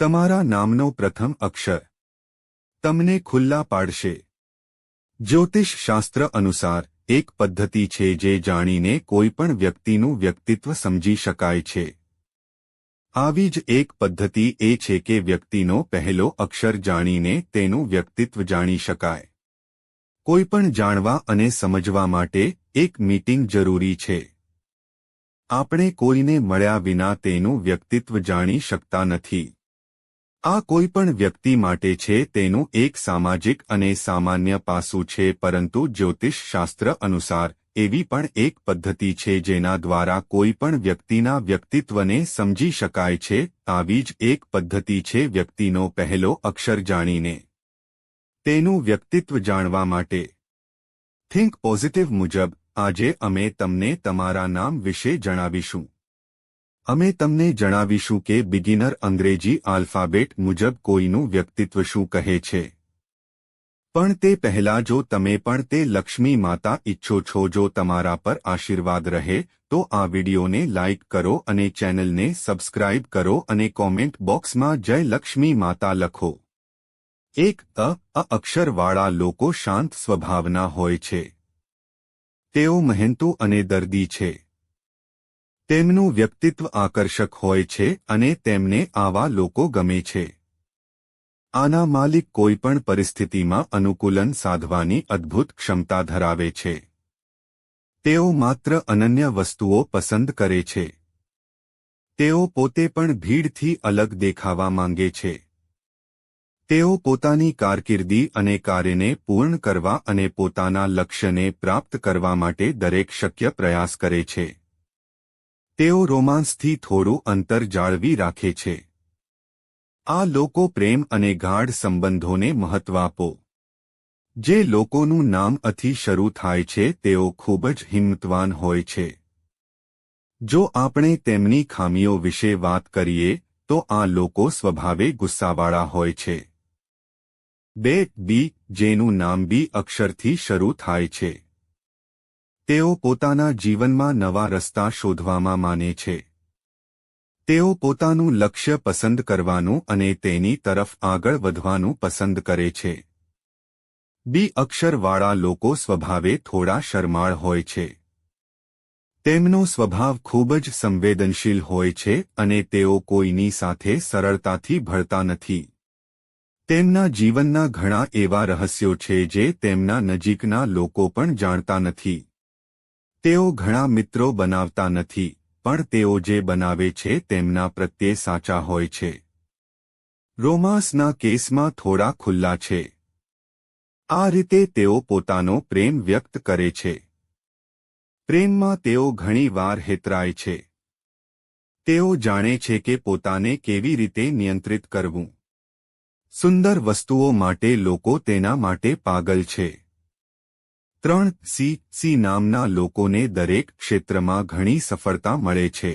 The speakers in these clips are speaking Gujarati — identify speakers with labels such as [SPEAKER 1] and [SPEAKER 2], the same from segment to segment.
[SPEAKER 1] તમારા નામનો પ્રથમ અક્ષર તમને ખુલ્લા પાડશે। જ્યોતિષ શાસ્ત્ર અનુસાર એક પદ્ધતિ છે જે જાણીને કોઈપણ વ્યક્તિનું વ્યક્તિત્વ સમજી શકાય છે। આવી જ એક પદ્ધતિ એ છે કે વ્યક્તિનો પહેલો અક્ષર જાણીને તેનું વ્યક્તિત્વ જાણી શકાય। કોઈપણ જાણવા અને સમજવા માટે એક મીટિંગ જરૂરી છે। આપણે કોઈને મળ્યા વિના તેનું વ્યક્તિત્વ જાણી શકતા નથી। આ કોઈપણ વ્યક્તિ માટે છે તેનું એક સામાજિક અને સામાન્ય પાસું છે, પરંતુ જ્યોતિષ શાસ્ત્ર અનુસાર એવી પણ એક પદ્ધતિ છે જેના દ્વારા કોઈપણ વ્યક્તિના વ્યક્તિત્વને સમજી શકાય છે। આવી જ એક પદ્ધતિ છે વ્યક્તિનો પહેલો અક્ષર જાણીને તેનું વ્યક્તિત્વ જાણવા માટે। થિંક પોઝિટિવ મુજબ આજે અમે તમને તમારા નામ વિશે જણાવીશું। અમે તમને જણાવીશું કે બિગિનર અંગ્રેજી આલ્ફાબેટ મુજબ કોઈનું વ્યક્તિત્વ શું કહે છે। પણ તે પહેલાં જો તમે પણ તે લક્ષ્મી માતા ઈચ્છો છો જો તમારા પર આશીર્વાદ રહે તો આ વિડિયોને લાઇક કરો અને ચેનલને સબસ્ક્રાઇબ કરો અને કોમેન્ટ બોક્સમાં જય લક્ષ્મી માતા લખો। એક અક્ષરવાળા લોકો શાંત સ્વભાવના હોય છે। તેઓ મહેનતુ અને દર્દી છે। તેમનું વ્યક્તિત્વ આકર્ષક હોય છે અને તેમને આવા લોકો ગમે છે। આના માલિક કોઈપણ પરિસ્થિતિમાં અનુકૂલન સાધવાની અદ્ભુત ક્ષમતા ધરાવે છે। તેઓ માત્ર અનન્ય વસ્તુઓ પસંદ કરે છે। તેઓ પોતે પણ ભીડથી અલગ દેખાવા માંગે છે। તેઓ પોતાની કારકિર્દી અને કાર્યને પૂર્ણ કરવા અને પોતાના લક્ષ્યને પ્રાપ્ત કરવા માટે દરેક શક્ય પ્રયાસ કરે છે। તેઓ રોમાન્સથી થોડું અંતર જાળવી રાખે છે। આ લોકો પ્રેમ અને ગાઢ સંબંધોને મહત્વ આપો। જે લોકોનું નામ થી શરૂ થાય છે તેઓ ખૂબ જ હિંમતવાન હોય છે। જો આપણે તેમની ખામીઓ વિશે વાત કરીએ તો આ લોકો સ્વભાવે ગુસ્સાવાળા હોય છે। બી જેનું નામ બી અક્ષરથી શરૂ થાય છે। તેઓ પોતાના જીવનમાં નવા રસ્તા શોધવામાં માને છે। તેઓ પોતાનું લક્ષ્ય પસંદ કરવાનું અને તેની તરફ આગળ વધવાનું પસંદ કરે છે। બી અક્ષરવાળા લોકો સ્વભાવે થોડા શરમાળ હોય છે। તેમનો સ્વભાવ ખૂબ જ સંવેદનશીલ હોય છે અને તેઓ કોઈની સાથે સરળતાથી ભળતા નથી। તેમના જીવનના ઘણા એવા રહસ્યો છે જે તેમના નજીકના લોકો પણ જાણતા નથી। તેઓ ઘણા મિત્રો બનાવતા નથી, પણ તેઓ જે બનાવે છે તેમના પ્રત્યે સાચા હોય છે। રોમાન્સના કેસમાં થોડા ખુલ્લા છે। આ રીતે તેઓ પોતાનો પ્રેમ વ્યક્ત કરે છે। પ્રેમમાં તેઓ ઘણીવાર હેતરાય છે। તેઓ જાણે છે કે પોતાને કેવી રીતે નિયંત્રિત કરવું। સુંદર વસ્તુઓ માટે લોકો તેના માટે પાગલ છે। 3 સી નામના લોકોને દરેક ક્ષેત્રમાં ઘણી સફળતા મળે છે।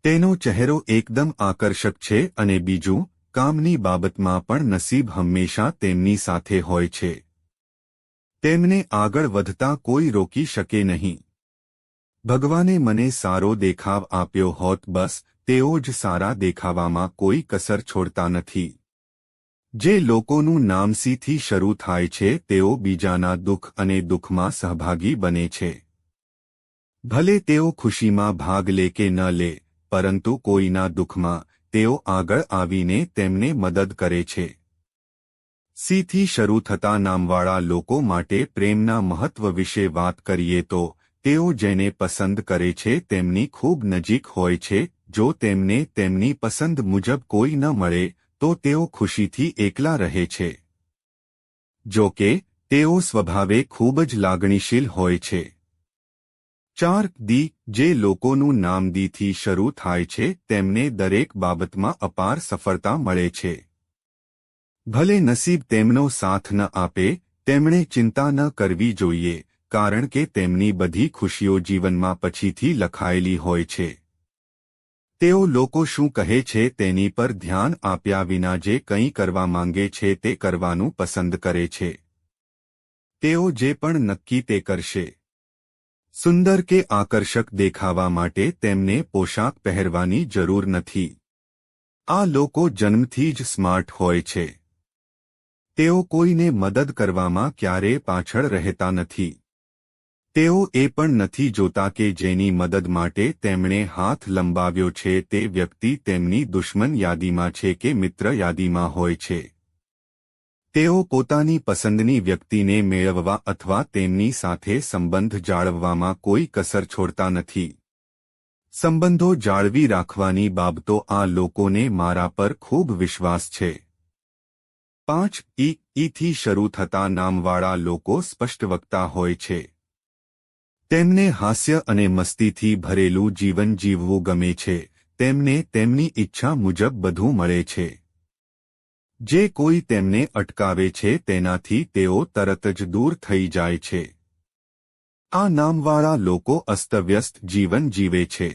[SPEAKER 1] તેનો ચહેરો એકદમ આકર્ષક છે અને બીજું, કામની બાબતમાં પણ નસીબ હંમેશા તેમની સાથે હોય છે। તેમને આગળ વધતા કોઈ રોકી શકે નહીં। ભગવાને મને સારો દેખાવ આપ્યો હોત, બસ તેઓ જ સારા દેખાવામાં કોઈ કસર છોડતા નથી। જે લોકોનું નામ સીથી શરૂ થાય છે તેઓ બીજાના દુઃખ અને દુઃખમાં સહભાગી બને છે। ભલે તેઓ ખુશીમાં ભાગ લે કે ન લે, પરંતુ કોઈના દુઃખમાં તેઓ આગળ આવીને તેમને મદદ કરે છે। સીથી શરૂ થતા નામવાળા લોકો માટે પ્રેમના મહત્વ વિશે વાત કરીએ તો તેઓ જેને પસંદ કરે છે તેમની ખૂબ નજીક હોય છે। જો તેમને તેમની પસંદ મુજબ કોઈ ન મળે તો તેઓ ખુશીથી એકલા રહે છે। જો કે તેઓ સ્વભાવે ખૂબ જ લાગણીશીલ હોય છે। 4 દી જે લોકોનું નામ દીથી શરૂ થાય છે તેમને દરેક બાબતમાં અપાર સફળતા મળે છે। ભલે નસીબ તેમનો સાથ ન આપે, તેમણે ચિંતા ન કરવી જોઈએ, કારણ કે તેમની બધી ખુશીઓ જીવનમાં પછીથી લખાયેલી હોય છે। તેઓ લોકો શું કહે છે તેની પર ધ્યાન આપ્યા વિના જે કંઈ કરવા માંગે છે તે કરવાનું પસંદ કરે છે। તેઓ જે પણ નક્કી તે કરશે। સુંદર કે આકર્ષક દેખાવા માટે તેમને પોશાક પહેરવાની જરૂર નથી। આ લોકો જન્મથી જ સ્માર્ટ હોય છે. તેઓ કોઈને મદદ કરવામાં ક્યારેય પાછળ રહેતા નથી. તેઓ એ પણ નથી જોતા કે જેની મદદ માટે તેમણે હાથ લંબાવ્યો છે તે વ્યક્તિ તેમની દુશ્મન યાદીમાં છે કે મિત્ર યાદીમાં હોય છે. તેઓ પોતાની પસંદની વ્યક્તિને મેળવવા અથવા તેમની સાથે સંબંધ જાળવવામાં કોઈ કસર છોડતા નથી. સંબંધો જાળવી રાખવાની બાબતો આ લોકોને મારા પર ખૂબ વિશ્વાસ છે. 5. ઈથી શરૂ થતા નામવાળા લોકો સ્પષ્ટવક્તા હોય છે. તેમને હાસ્ય અને મસ્તીથી ભરેલું જીવન જીવવું ગમે છે. તેમને તેમની ઈચ્છા મુજબ બધું મળે છે. જે કોઈ તેમને અટકાવે છે તેનાથી તેઓ તરત જ દૂર થઈ જાય છે. આ નામવાળા લોકો અસ્તવ્યસ્ત જીવન જીવે છે.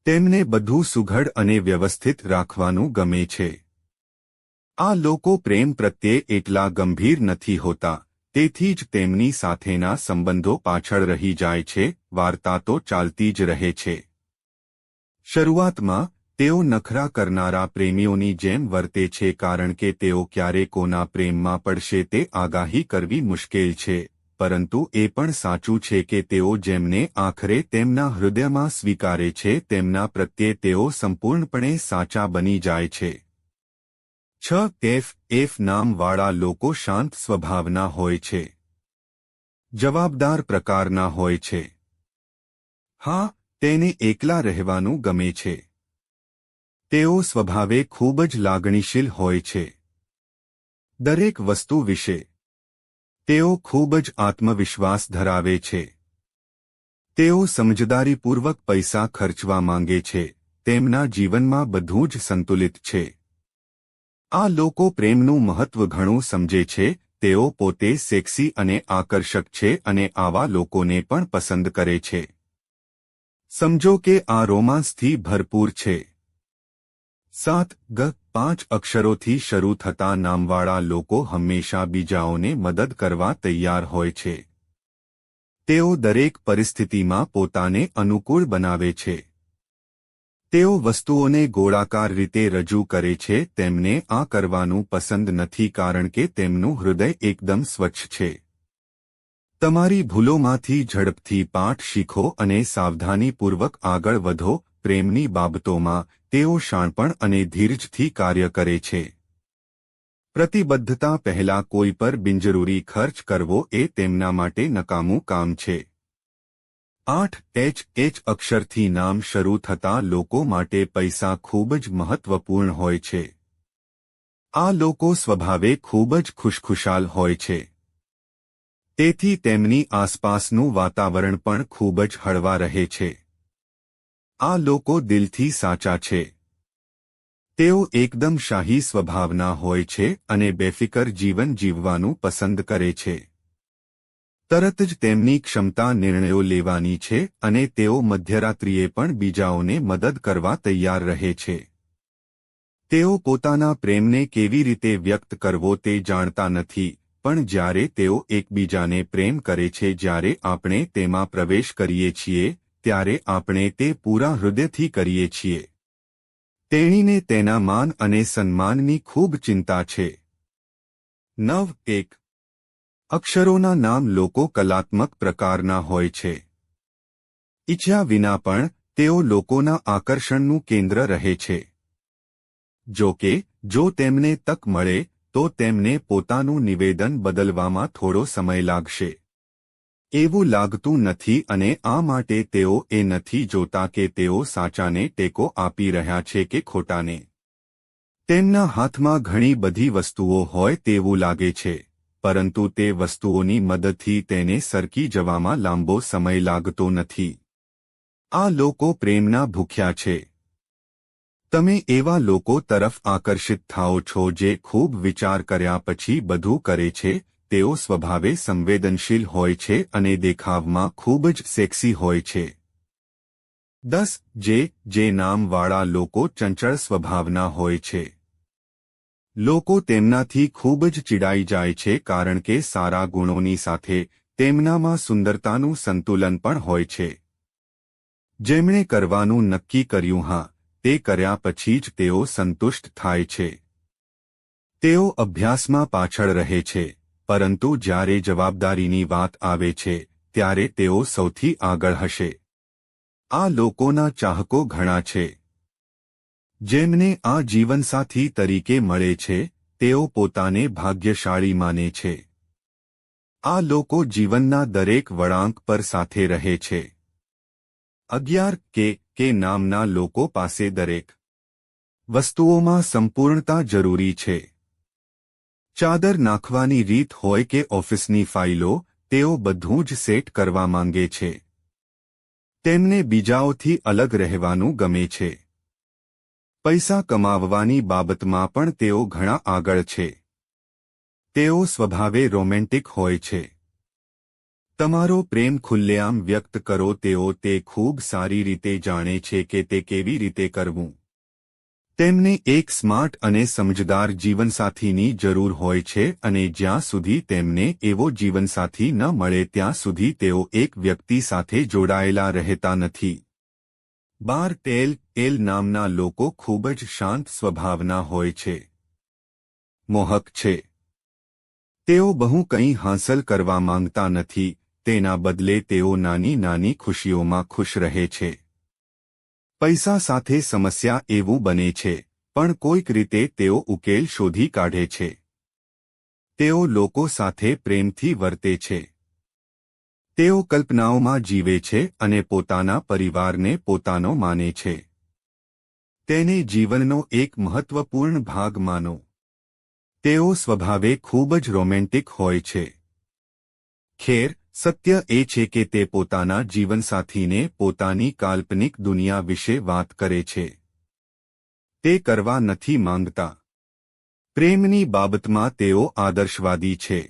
[SPEAKER 1] તેમને બધું સુઘડ અને વ્યવસ્થિત રાખવાનું ગમે છે. આ લોકો પ્રેમ પ્રત્યે એટલા ગંભીર નથી હોતા, તેથી જ તેમની સાથેના સંબંધો પાછળ રહી જાય છે. વાર્તા તો ચાલતી જ રહે છે. શરૂઆતમાં તેઓ નખરા કરનારા પ્રેમીઓની જેમ વર્તે છે કારણ કે તેઓ ક્યારે કોના પ્રેમમાં પડશે તે આગાહી કરવી મુશ્કેલ છે, પરંતુ એ પણ સાચું છે કે તેઓ જેમને આખરે તેમના હૃદયમાં સ્વીકારે છે તેમના પ્રત્યે તેઓ સંપૂર્ણપણે સાચા બની જાય છે. 6. એફ નામવાળા લોકો શાંત સ્વભાવના હોય છે. જવાબદાર પ્રકારના હોય છે. હા, તેને એકલા રહેવાનું ગમે છે. તેઓ સ્વભાવે ખૂબ જ લાગણીશીલ હોય છે. દરેક વસ્તુ વિશે તેઓ ખૂબ જ આત્મવિશ્વાસ ધરાવે છે. તેઓ સમજદારીપૂર્વક પૈસા ખર્ચવા માંગે છે. તેમના જીવનમાં બધું જ સંતુલિત છે. આ લોકો પ્રેમનું મહત્વ ઘણું સમજે છે. તેઓ પોતે સેક્સી અને આકર્ષક છે અને આવા લોકોને પણ પસંદ કરે છે. સમજો કે આ રોમાંસથી ભરપૂર છે. 7. 5 અક્ષરોથી શરૂ થતા નામવાળા લોકો હંમેશા બીજાઓને મદદ કરવા તૈયાર હોય છે. તેઓ દરેક પરિસ્થિતિમાં પોતાને અનુકૂળ બનાવે છે. તેઓ વસ્તુઓને ગોળાકાર રીતે રજૂ કરે છે. તેમને આ કરવાનું પસંદ નથી કારણ કે તેમનું હૃદય એકદમ સ્વચ્છ છે. તમારી ભૂલોમાંથી ઝડપથી પાઠ શીખો અને સાવધાનીપૂર્વક આગળ વધો. પ્રેમની બાબતોમાં તેઓ શાણપણ અને ધીરજથી કાર્ય કરે છે. પ્રતિબદ્ધતા પહેલાં કોઈ પર બિનજરૂરી ખર્ચ કરવો એ તેમના માટે નકામું કામ છે. 8. એચ અક્ષરથી નામ શરૂ થતા લોકો માટે પૈસા ખૂબ જ મહત્વપૂર્ણ હોય છે. આ લોકો સ્વભાવે ખૂબ જ ખુશખુશાલ હોય છે. તેથી તેમની આસપાસનું વાતાવરણ પણ ખૂબ જ હળવા રહે છે. આ લોકો દિલથી સાચા છે. તેઓ એકદમ શાહી સ્વભાવના હોય છે અને બેફિકર જીવન જીવવાનું પસંદ કરે છે. તરત જ તેમની ક્ષમતા નિર્ણયો લેવાની છે અને તેઓ મધ્યરાત્રિએ પણ બીજાઓને મદદ કરવા તૈયાર રહે છે. તેઓ પોતાના પ્રેમને કેવી રીતે વ્યક્ત કરવો તે જાણતા નથી, પણ જ્યારે તેઓ એકબીજાને પ્રેમ કરે છે જ્યારે આપણે તેમાં પ્રવેશ કરીએ છીએ ત્યારે આપણે તે પૂરા હૃદયથી કરીએ છીએ. તેણીને તેના માન અને સન્માનની ખૂબ ચિંતા છે. 9. અક્ષરોના નામ લોકો કલાત્મક પ્રકારના હોય છે. ઈચ્છ્યા વિના પણ તેઓ લોકોના આકર્ષણનું કેન્દ્ર રહે છે. જો કે જો તેમને તક મળે તો તેમને પોતાનું નિવેદન બદલવામાં થોડો સમય લાગશે. એવું લાગતું નથી અને આ માટે તેઓ એ નથી જોતા કે તેઓ સાચાને ટેકો આપી રહ્યા છે કે ખોટાને. તેમના હાથમાં ઘણી બધી વસ્તુઓ હોય તેવું લાગે છે, પરંતુ તે વસ્તુઓની મદદથી તેને સરકી જવામાં લાંબો સમય લાગતો નથી. આ લોકો પ્રેમના ભૂખ્યા છે. તમે એવા લોકો તરફ આકર્ષિત થાઓ છો જે ખૂબ વિચાર કર્યા પછી બધું કરે છે. તેઓ સ્વભાવે સંવેદનશીલ હોય છે અને દેખાવમાં ખૂબ જ સેક્સી હોય છે. 10. જે નામવાળા લોકો ચંચળ સ્વભાવના હોય છે. લોકો તેમનાથી ખૂબ જ ચીડાઈ જાય છે કારણ કે સારા ગુણોની સાથે તેમનામાં સુંદરતાનું સંતુલન પણ હોય છે. જેમણે કરવાનું નક્કી કર્યું તે કર્યા પછી જ તેઓ સંતુષ્ટ થાય છે. તેઓ અભ્યાસમાં પાછળ રહે છે, પરંતુ જ્યારે જવાબદારીની વાત આવે છે ત્યારે તેઓ સૌથી આગળ હશે. આ લોકોના ચાહકો ઘણા છે. જેમને આ જીવનસાથી તરીકે મળે છે તેઓ પોતાને ભાગ્યશાળી માને છે. આ લોકો જીવનના દરેક વળાંક પર સાથે રહે છે. 11 કે નામના લોકો પાસે દરેક વસ્તુઓમાં સંપૂર્ણતા જરૂરી છે. ચાદર નાખવાની રીત હોય કે ઓફિસની ફાઇલો, તેઓ બધું જ સેટ કરવા માંગે છે. તેમને બીજાઓથી અલગ રહેવાનું ગમે છે. પૈસા કમાવવાની બાબતમાં પણ તેઓ ઘણા આગળ છે. તેઓ સ્વભાવે રોમેન્ટિક હોય છે. તમારો પ્રેમ ખુલ્લેઆમ વ્યક્ત કરો. તેઓ તે ખૂબ સારી રીતે જાણે છે કે તે કેવી રીતે કરવું. તેમને એક સ્માર્ટ અને સમજદાર જીવનસાથીની જરૂર હોય છે અને જ્યાં સુધી તેમને એવો જીવનસાથી ન મળે ત્યાં સુધી તેઓ એક વ્યક્તિ સાથે જોડાયેલા રહેતા નથી. 12 નામના લોકો ખૂબ જ શાંત સ્વભાવના હોય છે. મોહક છે. તેઓ બહુ કંઈ હાંસલ કરવા માંગતા નથી, તેના બદલે તેઓ નાની નાની ખુશીઓમાં ખુશ રહે છે. પૈસા સાથે સમસ્યા એવું બને છે, પણ કોઈક રીતે તેઓ ઉકેલ શોધી કાઢે છે. તેઓ લોકો સાથે પ્રેમથી વર્તે છે. તેઓ કલ્પનાઓમાં જીવે છે અને પોતાના પરિવારને પોતાનો માને છે. તેને જીવનનો એક મહત્વપૂર્ણ ભાગ માનો. તેઓ સ્વભાવે ખૂબ જ રોમેન્ટિક હોય છે. ખેર, સત્ય એ છે કે તે પોતાના જીવનસાથીને પોતાની કાલ્પનિક દુનિયા વિશે વાત કરે છે. તે કરવા નથી માંગતા. પ્રેમની બાબતમાં તેઓ આદર્શવાદી છે.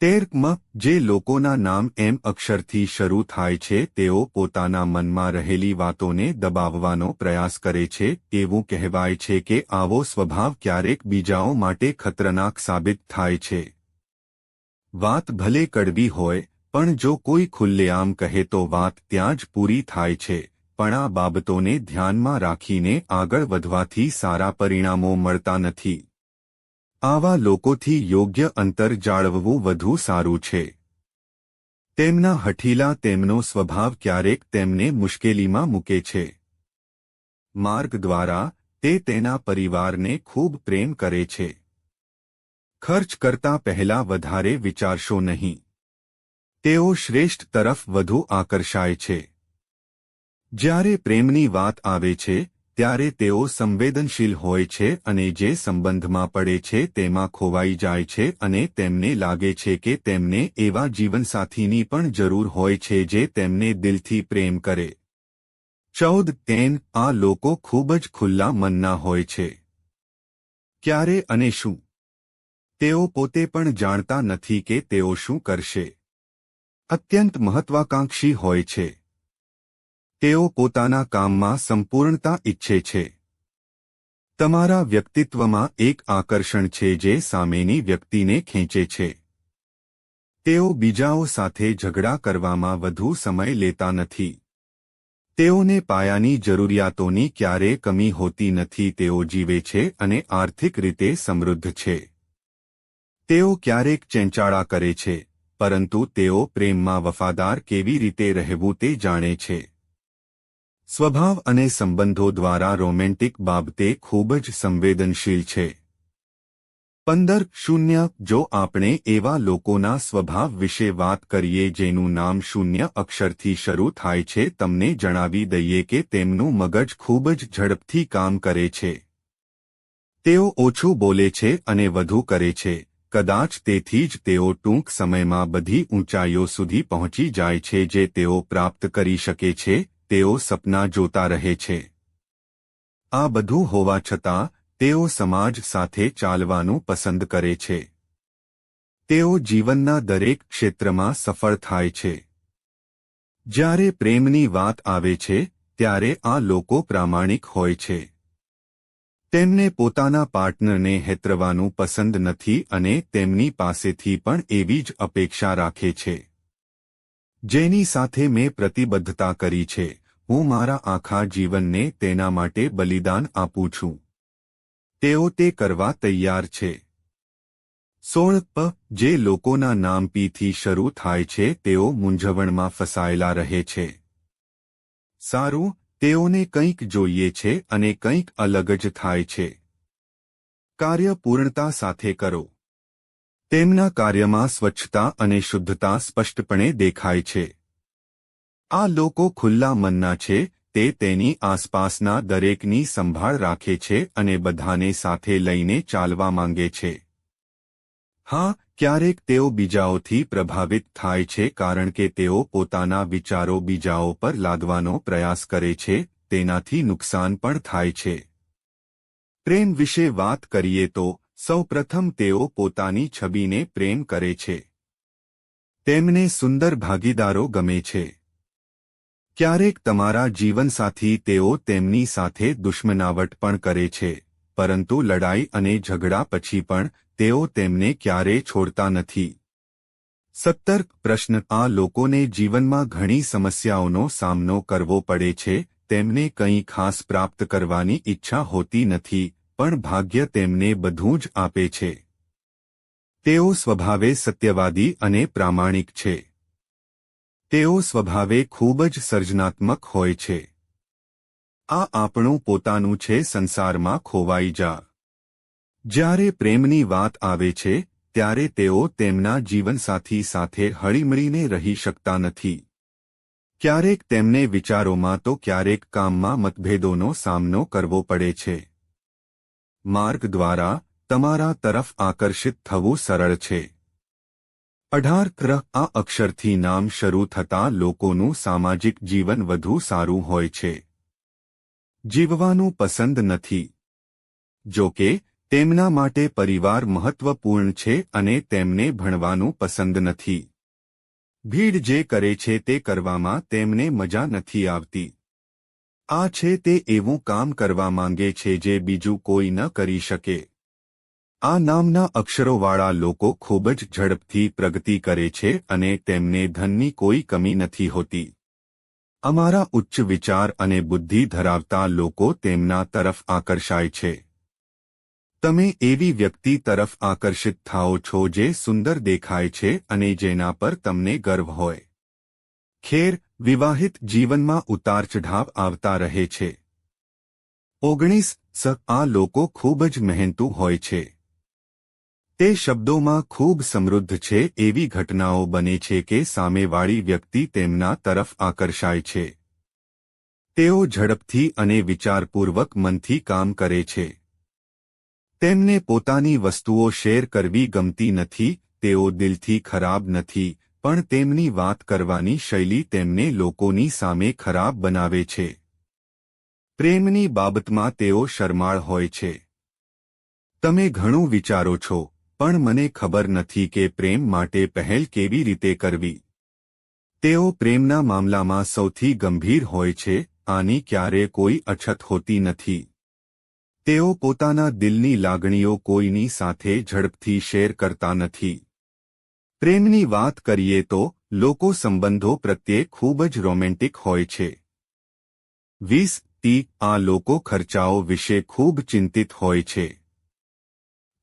[SPEAKER 1] 13 જે લોકોના નામ એમ અક્ષરથી શરૂ થાય છે તેઓ પોતાના મનમાં રહેલી વાતોને દબાવવાનો પ્રયાસ કરે છે. એવું કહેવાય છે કે આવો સ્વભાવ ક્યારેક બીજાઓ માટે ખતરનાક સાબિત થાય છે. વાત ભલે કડવી હોય, પણ જો કોઈ ખુલ્લેઆમ કહે તો વાત ત્યાં જ પૂરી થાય છે. પણ આ બાબતોને ધ્યાનમાં રાખીને આગળ વધવાથી સારા પરિણામો મળતા નથી. આવા લોકોથી યોગ્ય અંતર જાળવવું વધુ સારું છે. તેમના હઠીલા તેમનો સ્વભાવ ક્યારેક તેમને મુશ્કેલીમાં મૂકે છે. માર્ગ દ્વારા તે તેના પરિવારને ખૂબ પ્રેમ કરે છે. ખર્ચ કરતા પહેલા વધારે વિચારશો નહીં. તેઓ શ્રેષ્ઠ તરફ વધુ આકર્ષાય છે. જ્યારે પ્રેમની વાત આવે છે ત્યારે તેઓ સંવેદનશીલ હોય છે અને જે સંબંધમાં પડે છે તેમાં ખોવાઈ જાય છે અને તેમને લાગે છે કે તેમને એવા જીવનસાથીની પણ જરૂર હોય છે જે તેમને દિલથી પ્રેમ કરે. 14 આ લોકો ખૂબ જ ખુલ્લા મનના હોય છે. ક્યારે અને શું? તેઓ પોતે પણ જાણતા નથી કે તેઓ શું કરશે. અત્યંત મહત્વાકાંક્ષી હોય છે. તેઓ પોતાના કામમાં સંપૂર્ણતા ઈચ્છે છે. તમારા વ્યક્તિત્વમાં એક આકર્ષણ છે જે સામેની વ્યક્તિને ખેંચે છે. તેઓ બીજાઓ સાથે ઝઘડા કરવામાં વધુ સમય લેતા નથી. તેઓને પાયાની જરૂરિયાતોની ક્યારેય કમી હોતી નથી. તેઓ જીવે છે અને આર્થિક રીતે સમૃદ્ધ છે. તેઓ ક્યારેક ચેંચાળા કરે છે, પરંતુ તેઓ પ્રેમમાં વફાદાર કેવી રીતે રહેવું તે જાણે છે. સ્વભાવ અને સંબંધો દ્વારા રોમેન્ટિક બાબતે ખૂબ જ સંવેદનશીલ છે. 15 જો આપણે એવા લોકોના સ્વભાવ વિશે વાત કરીએ જેનું નામ 0 અક્ષરથી શરૂ થાય છે, તમને જણાવી દઈએ કે તેમનું મગજ ખૂબ જ ઝડપથી કામ કરે છે. તેઓ ઓછું બોલે છે અને વધુ કરે છે. કદાચ તેથી જ તેઓ ટૂંક સમયમાં બધી ઊંચાઈઓ સુધી પહોંચી જાય છે જે તેઓ પ્રાપ્ત કરી શકે છે. તેઓ સપના જોતા રહે છે. આ બધું હોવા છતાં તેઓ સમાજ સાથે ચાલવાનું પસંદ કરે છે. તેઓ જીવનના દરેક ક્ષેત્રમાં સફળ થાય છે. જ્યારે પ્રેમની વાત આવે છે ત્યારે આ લોકો પ્રામાણિક હોય છે. તેમને પોતાના પાર્ટનરને હેતરવાનું પસંદ નથી અને તેમની પાસેથી પણ એવી જ અપેક્ષા રાખે છે જેની સાથે મેં પ્રતિબદ્ધતા કરી છે. હું મારા આખા જીવનને તેના માટે બલિદાન આપું છું. તેઓ તે કરવા તૈયાર છે. 16 પ જે લોકોના નામ પીથી શરૂ થાય છે તેઓ મૂંઝવણમાં ફસાયેલા રહે છે. સારું, તેઓને કંઈક જોઈએ છે અને કંઈક અલગ જ થાય છે. કાર્ય પૂર્ણતા સાથે કરો. તેમના કાર્યમાં સ્વચ્છતા અને શુદ્ધતા સ્પષ્ટપણે દેખાય છે. આ લોકો ખુલ્લા મનના છે, તે તેની આસપાસના દરેકની સંભાળ રાખે છે અને બધાને સાથે લઈને ચાલવા માંગે છે. હા, ક્યારેક તેઓ બીજાઓથી પ્રભાવિત થાય છે કારણ કે તેઓ પોતાના વિચારો બીજાઓ પર લાદવાનો પ્રયાસ કરે છે, તેનાથી નુકસાન પણ થાય છે. પ્રેમ વિશે વાત કરીએ તો સૌપ્રથમ તેઓ પોતાની છબીને પ્રેમ કરે છે. તેમને સુંદર ભાગીદારો ગમે છે. ક્યારેક તમારા જીવનસાથી તેઓ તેમની સાથે દુશ્મનાવટ પણ કરે છે, પરંતુ લડાઈ અને ઝઘડા પછી પણ તેઓ તેમને ક્યારેય છોડતા નથી. 17 પ્રશ્ન આ લોકોને જીવનમાં ઘણી સમસ્યાઓનો સામનો કરવો પડે છે. તેમને કંઈ ખાસ પ્રાપ્ત કરવાની ઈચ્છા હોતી નથી, પણ ભાગ્ય તેમને બધું જ આપે છે. તેઓ સ્વભાવે સત્યવાદી અને પ્રામાણિક છે. તેઓ સ્વભાવે ખૂબ જ સર્જનાત્મક હોય છે. આ આપણું પોતાનું છે સંસારમાં ખોવાઈ જા. જ્યારે પ્રેમની વાત આવે છે, ત્યારે તેઓ તેમના જીવનસાથી સાથે હળીમળીને રહી શકતા નથી. ક્યારેક તેમને વિચારોમાં તો ક્યારેક કામમાં મતભેદોનો સામનો કરવો પડે છે. માર્ગ દ્વારા તમારા તરફ આકર્ષિત થવું સરળ છે. 18 આ અક્ષરથી નામ શરૂ થતા લોકોનું સામાજિક જીવન વધુ સારું હોય છે. જીવવાનું પસંદ નથી. જો કે, તેમના માટે પરિવાર મહત્વપૂર્ણ છે અને તેમને ભણવાનું પસંદ નથી. ભીડ જે કરે છે તે કરવામાં તેમને મજા નથી આવતી. આ છે તે એવું કામ કરવા માંગે છે જે બીજું કોઈ ન કરી શકે. આ નામના અક્ષરોવાળા લોકો ખૂબ જ ઝડપથી પ્રગતિ કરે છે અને તેમને ધનની કોઈ કમી નથી હોતી. અમારા ઉચ્ચ વિચાર અને બુદ્ધિ ધરાવતા લોકો તેમના તરફ આકર્ષાય છે. તમે એવી વ્યક્તિ તરફ આકર્ષિત થાઓ છો જે સુંદર દેખાય છે અને જેના પર તમને ગર્વ હોય. ખેર, વિવાહિત જીવનમાં ઉતાર-ચઢાવ આવતા રહે છે. 19 આ લોકો ખૂબ જ મહેનતુ હોય છે. તે શબ્દોમાં ખૂબ સમૃદ્ધ છે. એવી ઘટનાઓ બને છે કે સામેવાળી વ્યક્તિ તેમના તરફ આકર્ષાય છે. તેઓ ઝડપથી અને વિચારપૂર્વક મનથી કામ કરે છે. તેમને પોતાની વસ્તુઓ શેર કરવી ગમતી નથી. તેઓ દિલથી ખરાબ નથી, પણ તેમની વાત કરવાની શૈલી તેમને લોકોની સામે ખરાબ બનાવે છે. પ્રેમની બાબતમાં તેઓ શરમાળ હોય છે. તમે ઘણું વિચારો છો, પણ મને ખબર નથી કે પ્રેમ માટે પહેલ કેવી રીતે કરવી. તેઓ પ્રેમના મામલામાં સૌથી ગંભીર હોય છે. આની ક્યારે કોઈ અછત હોતી નથી. તેઓ પોતાના દિલની લાગણીઓ કોઈની સાથે ઝડપથી શેર કરતા નથી. પ્રેમની વાત કરીએ તો લોકો સંબંધો પ્રત્યે ખૂબ જ રોમેન્ટિક હોય છે. 20 આ લોકો ખર્ચાઓ વિશે ખૂબ ચિંતિત હોય છે.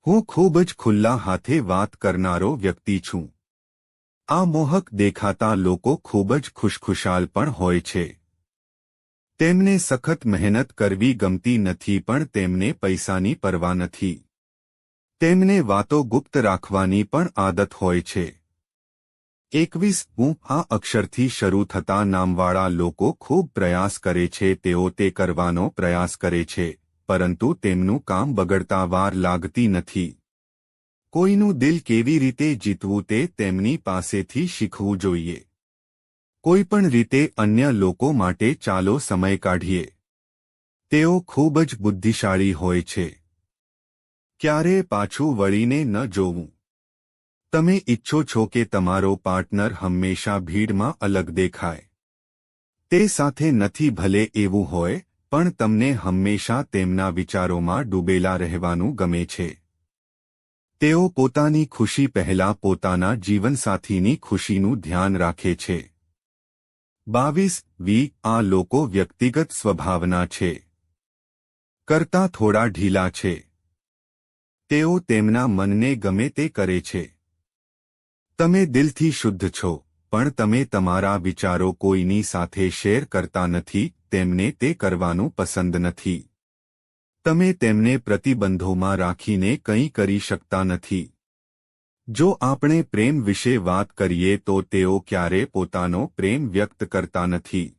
[SPEAKER 1] હું ખૂબ જ ખુલ્લા હાથે વાત કરનારો વ્યક્તિ છું. આ મોહક દેખાતા લોકો ખૂબ જ ખુશખુશાલ પણ હોય છે. તેમને સખત મહેનત કરવી ગમતી નથી, પણ તેમને પૈસાની પરવા નથી. તેમને વાતો ગુપ્ત રાખવાની પણ આદત હોય છે. 21 આ અક્ષરથી શરૂ થતા નામવાળા લોકો ખૂબ પ્રયાસ કરે છે. તેઓ તે કરવાનો પ્રયાસ કરે છે, પરંતુ તેમનું કામ બગડતા વાર લાગતી નથી. કોઈનું દિલ કેવી રીતે જીતવું તે તેમની પાસેથી શીખવું જોઈએ. કોઈપણ રીતે અન્ય લોકો માટે ચાલો સમય કાઢીએ. તેઓ ખૂબ જ બુદ્ધિશાળી હોય છે. ક્યારેય પાછું વળીને ન જોવું. તમે ઈચ્છો છો કે તમારો પાર્ટનર હંમેશા ભીડમાં અલગ દેખાય. તે સાથે નથી ભલે એવું હોય, પણ તમને હંમેશા તેમના વિચારોમાં ડૂબેલા રહેવાનું ગમે છે. તેઓ પોતાની ખુશી પહેલા પોતાના જીવનસાથીની ખુશીનું ધ્યાન રાખે છે. 22 આ લોકો વ્યક્તિગત સ્વભાવના છે કરતા થોડા ઢીલા છે. તેઓ તેમના મનને ગમે તે કરે છે. તમે દિલથી શુદ્ધ છો, પણ તમે તમારા વિચારો કોઈની સાથે શેર કરતા નથી. તેમને તે કરવાનું પસંદ નથી. તમે તેમને પ્રતિબંધોમાં રાખીને કંઈ કરી શકતા નથી. જો આપણે પ્રેમ વિશે વાત કરીએ તો તેઓ ક્યારે પોતાનો પ્રેમ વ્યક્ત કરતા નથી.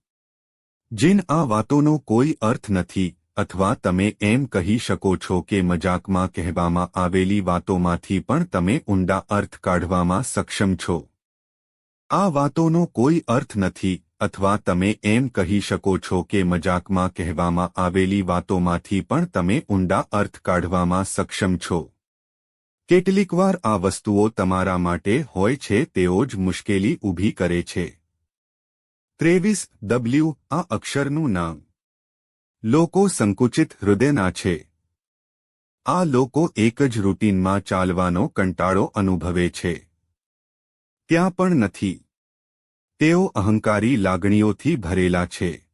[SPEAKER 1] જીન આ વાતોનો કોઈ અર્થ નથી, અથવા તમે એમ કહી શકો છો કે મજાકમાં કહેવામાં આવેલી વાતોમાંથી પણ તમે ઊંડા અર્થ કાઢવામાં સક્ષમ છો. આ વાતોનો કોઈ અર્થ નથી, અથવા તમે એમ કહી શકો છો કે મજાકમાં કહેવામાં આવેલી વાતોમાંથી પણ તમે ઊંડા અર્થ કાઢવામાં સક્ષમ છો. કેટલીકવાર આ વસ્તુઓ તમારા માટે હોય છે તેઓ જ મુશ્કેલી ઊભી કરે છે. 23 આ અક્ષરનું નામ. લોકો સંકુચિત હૃદયના છે. આ લોકો એક જ રૂટીનમાં ચાલવાનો કંટાળો અનુભવે છે. ત્યાં પણ નથી. તેઓ અહંકારી લાગણીઓથી ભરેલા છે.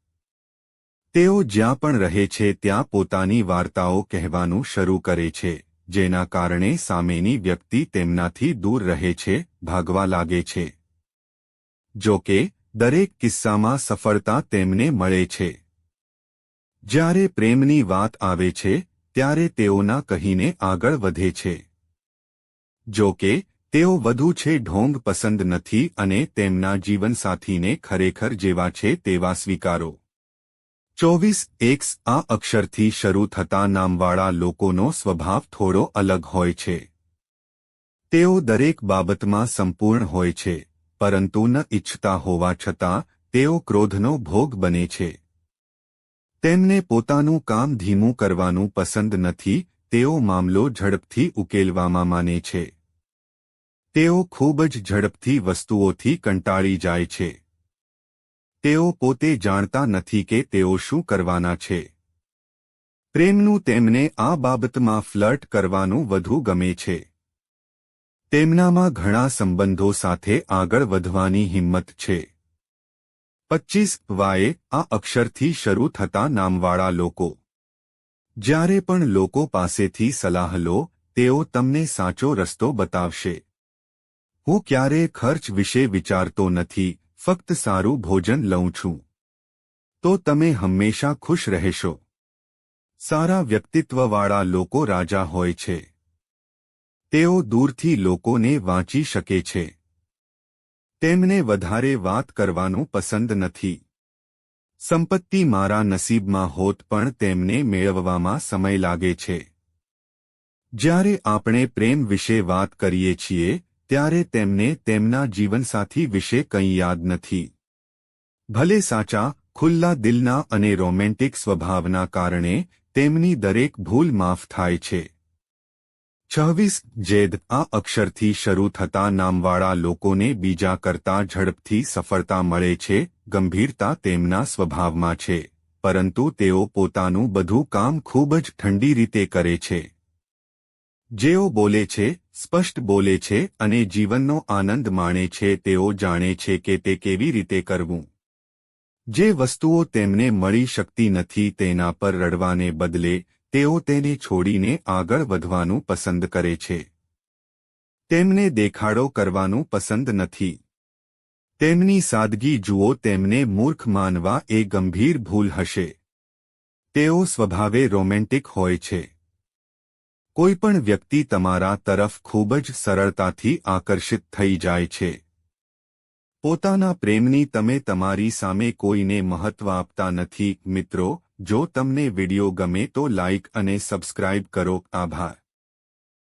[SPEAKER 1] તેઓ જ્યાં પણ રહે છે ત્યાં પોતાની વાર્તાઓ કહેવાનું શરૂ કરે છે, જેના કારણે સામેની વ્યક્તિ તેમનાથી દૂર રહે છે, ભાગવા લાગે છે. જો કે, દરેક કિસ્સામાં સફળતા તેમને મળે છે. જ્યારે પ્રેમની વાત આવે છે, ત્યારે તેઓના કહીને આગળ વધે છે. જો કે, તેઓ વધુ છે ઢોંગ પસંદ નથી અને તેમના જીવનસાથીને ખરેખર જેવા છે તેવા સ્વીકારો. 24 આ અક્ષરથી શરૂ થતા નામવાળા લોકોનો સ્વભાવ થોડો અલગ હોય છે. તેઓ દરેક બાબતમાં સંપૂર્ણ હોય છે, પરંતુ ન ઇચ્છતા હોવા છતાં તેઓ ક્રોધનો ભોગ બને છે. તેમને પોતાનું કામ ધીમું કરવાનું પસંદ નથી. તેઓ મામલો ઝડપથી ઉકેલવામાં માને છે. તેઓ ખૂબ જ ઝડપથી વસ્તુઓથી કંટાળી જાય છે. તેઓ પોતે જાણતા નથી કે તેઓ શું કરવાના છે. પ્રેમનું તેમને આ બાબતમાં ફ્લર્ટ કરવાનું વધુ ગમે છે. તેમનામાં ઘણા સંબંધો સાથે આગળ વધવાની હિંમત છે. 25 આ અક્ષરથી શરૂ થતા નામવાળા લોકો. જ્યારે પણ લોકો પાસેથી સલાહ લો, તેઓ તમને સાચો રસ્તો બતાવશે. હું ક્યારેય ખર્ચ વિશે વિચારતો નથી, ફક્ત સારું ભોજન લઉં છું. તો તમે હંમેશા ખુશ રહેશો. સારા વ્યક્તિત્વવાળા લોકો રાજા હોય છે. તેઓ દૂરથી લોકોને વાંચી શકે છે. તેમને વધારે વાત કરવાનું પસંદ નથી. સંપત્તિ મારા નસીબમાં હોત પણ તેમને મેળવવામાં સમય લાગે છે. જ્યારે આપણે પ્રેમ વિશે વાત કરીએ છીએ, ત્યારે તેમને તેમના જીવનસાથી વિશે કંઈ યાદ નથી. ભલે સાચા, ખુલ્લા દિલના અને રોમેન્ટિક સ્વભાવના કારણે તેમની દરેક ભૂલ માફ થાય છે. 26 આ અક્ષરથી શરૂ થતા નામવાળા લોકોને બીજા કરતાં ઝડપથી સફળતા મળે છે. ગંભીરતા તેમના સ્વભાવમાં છે, પરંતુ તેઓ પોતાનું બધું કામ ખૂબ જ ઠંડી રીતે કરે છે. જેઓ બોલે છે, સ્પષ્ટ બોલે છે અને જીવનનો આનંદ માણે છે. તેઓ જાણે છે કે તે કેવી રીતે કરવું. જે વસ્તુઓ તેમને મળી શકતી નથી તેના પર રડવાને બદલે તેઓ તેને છોડીને આગળ વધવાનું પસંદ કરે છે. તેમને દેખાડો કરવાનું પસંદ નથી. તેમની સાદગી જુઓ. તેમને મૂર્ખ માનવા એ ગંભીર ભૂલ હશે. તેઓ સ્વભાવે રોમેન્ટિક હોય છે. કોઈપણ વ્યક્તિ તમારા તરફ ખૂબ જ સરળતાથી આકર્ષિત થઈ જાય છે. પોતાના પ્રેમની તમે તમારી સામે કોઈને મહત્વ આપતા નથી. મિત્રો, જો તમને વિડિયો ગમે તો લાઇક અને સબસ્ક્રાઇબ કરો. આભાર.